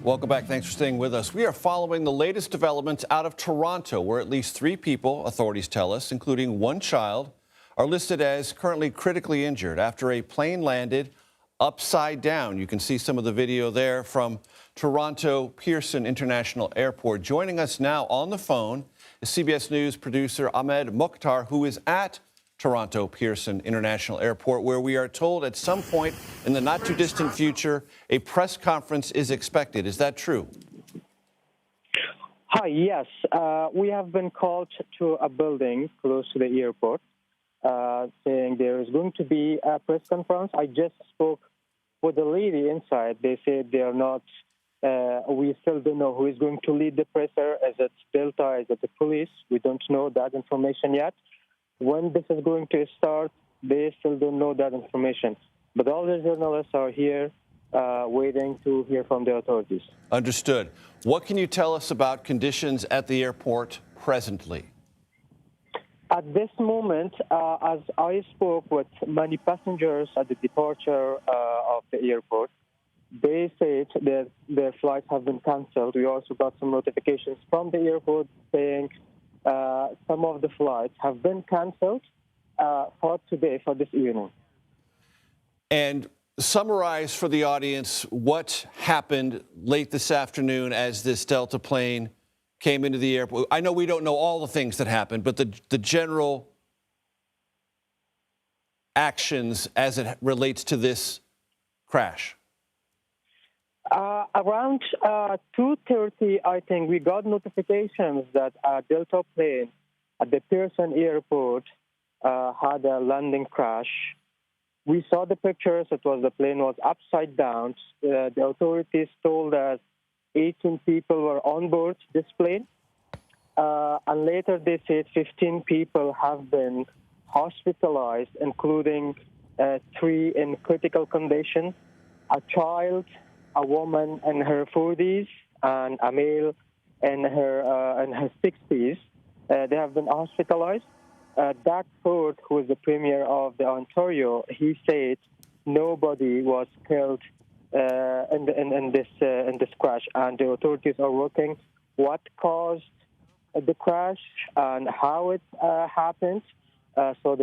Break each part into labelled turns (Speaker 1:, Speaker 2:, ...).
Speaker 1: Welcome back. Thanks for staying with us. We are following the latest developments out of Toronto, where at least 3 people, authorities tell us, including 1 child, are listed as currently critically injured after a plane landed upside down. You can see some of the video there from Toronto Pearson International Airport. Joining us now on the phone is CBS News producer Ahmad Mukhtar, who is at Toronto Pearson International Airport, where we are told at some point in the not-too-distant future, a press conference is expected. Is that true?
Speaker 2: Hi, yes. We have been called to a building close to the airport, saying there is going to be a press conference. I just spoke with the lady inside. They said they are not, we still don't know who is going to lead the presser. Is it Delta? Is it the police? We don't know that information yet. When this is going to start, they still don't know that information. But all the journalists are here waiting to hear from the authorities. Understood.
Speaker 1: What can you tell us about conditions at the airport presently?
Speaker 2: At this moment, as I spoke with many passengers at the departure of the airport, they said that their flights have been canceled. We also got some notifications from the airport saying some of the flights have been canceled for today, for this evening.
Speaker 1: And summarize for the audience what happened late this afternoon as this Delta plane came into the airport. I know we don't know all the things that happened, but the general actions as it relates to this crash.
Speaker 2: Around 2:30, I think, we got notifications that a Delta plane at the Pearson airport had a landing crash. We saw the pictures. The plane was upside down. The authorities told us 18 people were on board this plane. And later they said 15 people have been hospitalized, including 3 in critical condition, a child, a woman in her 40s, and a male in her 60s. They have been hospitalized. Doug Ford, who is the premier of the Ontario, he said nobody was killed in this crash, and the authorities are working what caused the crash and how it happened. So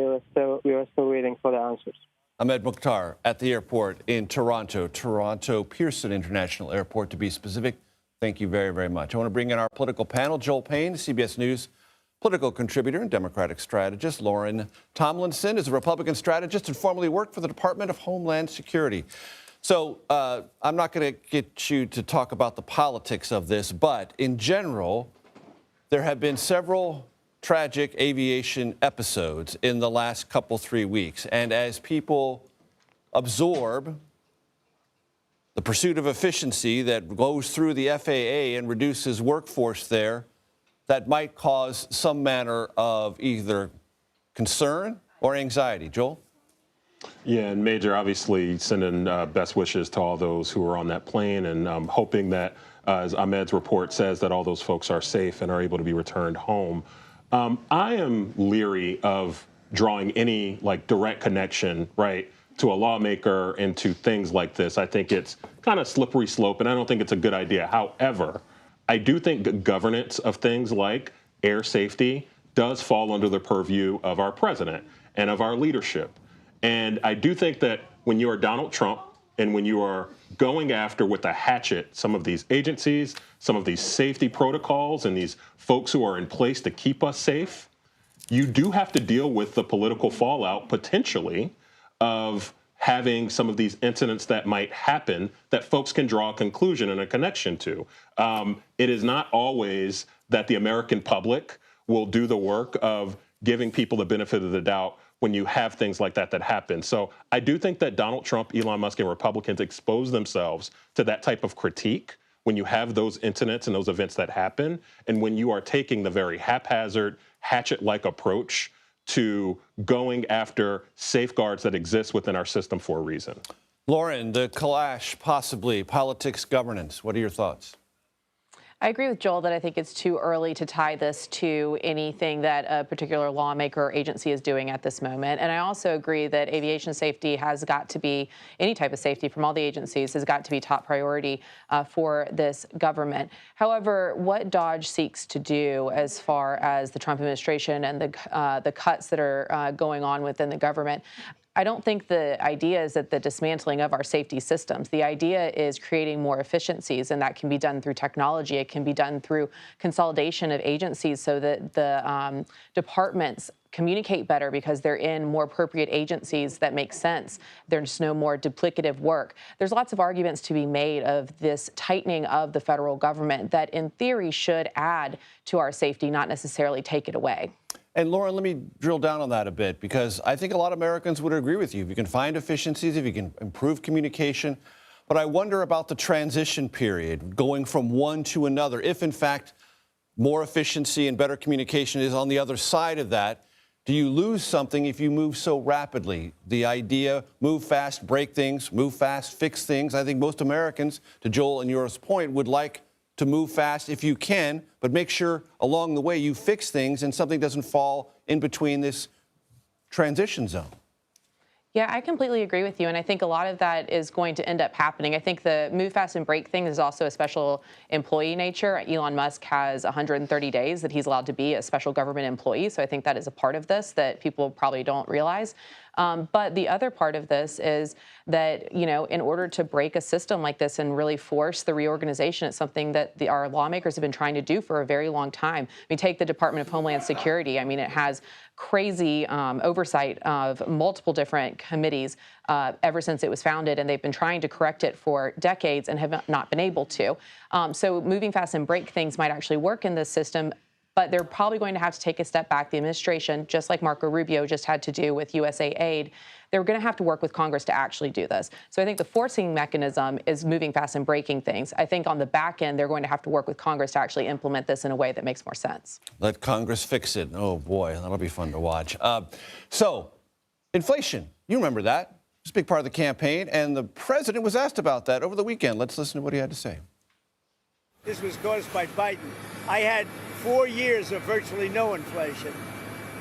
Speaker 2: we are still waiting for the answers.
Speaker 1: Ahmad Mukhtar at the airport in Toronto, Toronto Pearson International Airport to be specific. Thank you very, very much. I want to bring in our political panel. Joel Payne, CBS News political contributor and Democratic strategist. Lauren Tomlinson is a Republican strategist and formerly worked for the Department of Homeland Security. So I'm not going to get you to talk about the politics of this, but in general, there have been several tragic aviation episodes in the last 3 weeks. And as people absorb the pursuit of efficiency that goes through the FAA and reduces workforce there, that might cause some manner of either concern or anxiety. Joel?
Speaker 3: Yeah, and Major, obviously sending best wishes to all those who were on that plane, and hoping that, as Ahmed's report says, that all those folks are safe and are able to be returned home. I am leery of drawing any direct connection, right, to a lawmaker and to things like this. I think it's kind of slippery slope, and I don't think it's a good idea. However, I do think governance of things like air safety does fall under the purview of our president and of our leadership. And I do think that when you are Donald Trump and when you are going after with a hatchet some of these agencies, some of these safety protocols, and these folks who are in place to keep us safe, you do have to deal with the political fallout, potentially, of having some of these incidents that might happen that folks can draw a conclusion and a connection to. It is not always that the American public will do the work of giving people the benefit of the doubt when you have things like that happen. So I do think that Donald Trump, Elon Musk, and Republicans expose themselves to that type of critique when you have those incidents and those events that happen, and when you are taking the very haphazard, hatchet-like approach to going after safeguards that exist within our system for a reason.
Speaker 1: Lauren, the clash, possibly, politics, governance. What are your thoughts?
Speaker 4: I agree with Joel that I think it's too early to tie this to anything that a particular lawmaker or agency is doing at this moment. And I also agree that aviation safety has got to be, any type of safety from all the agencies has got to be top priority for this government. However, what Dodge seeks to do as far as the Trump administration and the cuts that are going on within the government, I don't think the idea is that the dismantling of our safety systems. The idea is creating more efficiencies, and that can be done through technology. It can be done through consolidation of agencies so that the departments communicate better because they're in more appropriate agencies that make sense. There's no more duplicative work. There's lots of arguments to be made of this tightening of the federal government that in theory should add to our safety, not necessarily take it away.
Speaker 1: And Lauren, let me drill down on that a bit, because I think a lot of Americans would agree with you. If you can find efficiencies, if you can improve communication. But I wonder about the transition period, going from one to another. If, in fact, more efficiency and better communication is on the other side of that, do you lose something if you move so rapidly? The idea, move fast, break things, move fast, fix things. I think most Americans, to Joel and yours point, would like to move fast if you can, but make sure along the way you fix things and something doesn't fall in between this transition zone.
Speaker 4: Yeah, I completely agree with you. And I think a lot of that is going to end up happening. I think the move fast and break thing is also a special employee nature. Elon Musk has 130 days that he's allowed to be a special government employee. So I think that is a part of this that people probably don't realize. But the other part of this is that, you know, in order to break a system like this and really force the reorganization, it's something that our lawmakers have been trying to do for a very long time. I mean, take the Department of Homeland Security. I mean, it has crazy oversight of multiple different committees ever since it was founded, and they've been trying to correct it for decades and have not been able to. So moving fast and break things might actually work in this system, but they're probably going to have to take a step back. The administration, just like Marco Rubio just had to do with USA Aid, they're going to have to work with Congress to actually do this. So I think the forcing mechanism is moving fast and breaking things. I think on the back end, they're going to have to work with Congress to actually implement this in a way that makes more sense.
Speaker 1: Let Congress fix it. Oh, boy, that'll be fun to watch. So inflation, you remember that. It's a big part of the campaign, and the president was asked about that over the weekend. Let's listen to what he had to say.
Speaker 5: This was caused by Biden. I had 4 years of virtually no inflation,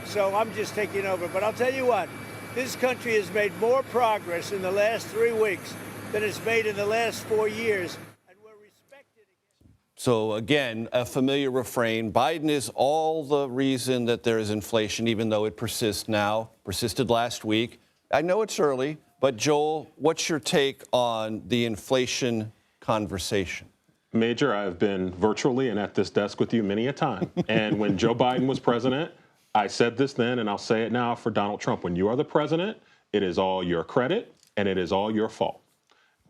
Speaker 5: so I'm just taking over. But I'll tell you what, this country has made more progress in the last 3 weeks than it's made in the last 4 years, and we're respected again.
Speaker 1: So again, a familiar refrain. Biden is all the reason that there is inflation, even though it persists now, persisted last week. I know it's early, but Joel, what's your take on the inflation conversation?
Speaker 3: Major, I've been virtually and at this desk with you many a time. And when Joe Biden was president, I said this then, and I'll say it now for Donald Trump. When you are the president, it is all your credit and it is all your fault,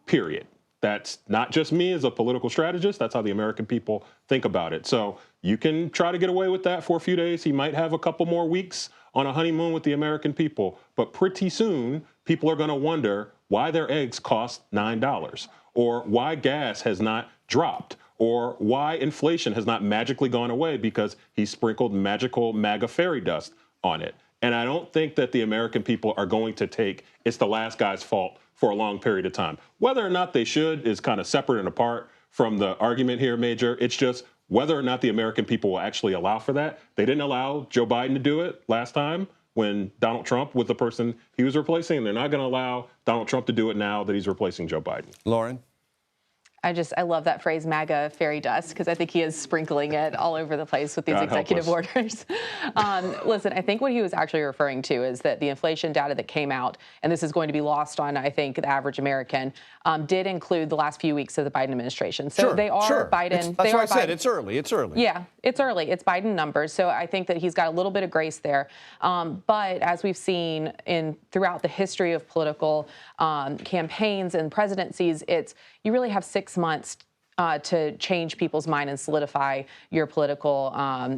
Speaker 3: period. That's not just me as a political strategist. That's how the American people think about it. So you can try to get away with that for a few days. He might have a couple more weeks on a honeymoon with the American people. But pretty soon, people are going to wonder why their eggs cost $9, or why gas has not dropped, or why inflation has not magically gone away because he sprinkled magical MAGA fairy dust on it. And I don't think that the American people are going to take it's the last guy's fault for a long period of time. Whether or not they should is kind of separate and apart from the argument here, Major. It's just whether or not the American people will actually allow for that. They didn't allow Joe Biden to do it last time when Donald Trump was the person he was replacing. And they're not going to allow Donald Trump to do it now that he's replacing Joe Biden.
Speaker 1: Lauren?
Speaker 4: I love that phrase, MAGA fairy dust, because I think he is sprinkling it all over the place with these
Speaker 3: God
Speaker 4: executive orders. Listen, I think what he was actually referring to is that the inflation data that came out, and this is going to be lost on, I think, the average American, did include the last few weeks of the Biden administration. So they are Biden.
Speaker 1: That's why I said it's early. It's early.
Speaker 4: Yeah, it's early. It's Biden numbers. So I think that he's got a little bit of grace there. But as we've seen throughout the history of political campaigns and presidencies, you really have 6 months to change people's mind and solidify your political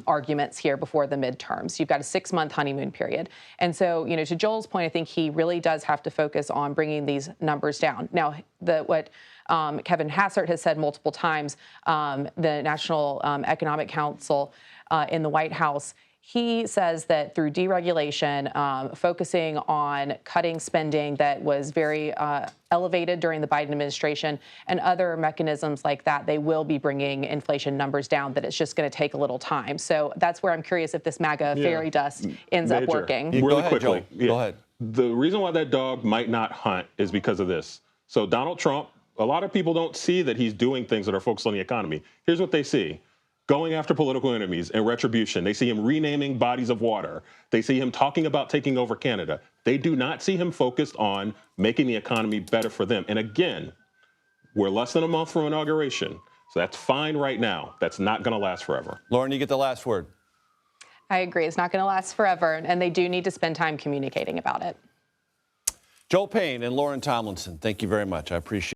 Speaker 4: arguments here before the midterms. You've got a 6-month honeymoon period. And so, you know, to Joel's point, I think he really does have to focus on bringing these numbers down. Now, what Kevin Hassert has said multiple times, the National Economic Council in the White House, He says that through deregulation, focusing on cutting spending that was very elevated during the Biden administration and other mechanisms like that, they will be bringing inflation numbers down, that it's just going to take a little time. So that's where I'm curious if this MAGA fairy dust ends up working.
Speaker 1: Go
Speaker 3: Really
Speaker 1: ahead,
Speaker 3: quickly.
Speaker 1: Joel. Go ahead.
Speaker 3: The reason why that dog might not hunt is because of this. So Donald Trump, a lot of people don't see that he's doing things that are focused on the economy. Here's what they see. Going after political enemies and retribution. They see him renaming bodies of water. They see him talking about taking over Canada. They do not see him focused on making the economy better for them. And again, we're less than a month from inauguration. So that's fine right now. That's not going to last forever.
Speaker 1: Lauren, you get the last word.
Speaker 4: I agree. It's not going to last forever, and they do need to spend time communicating about it.
Speaker 1: Joel Payne and Lauren Tomlinson, thank you very much. I appreciate it.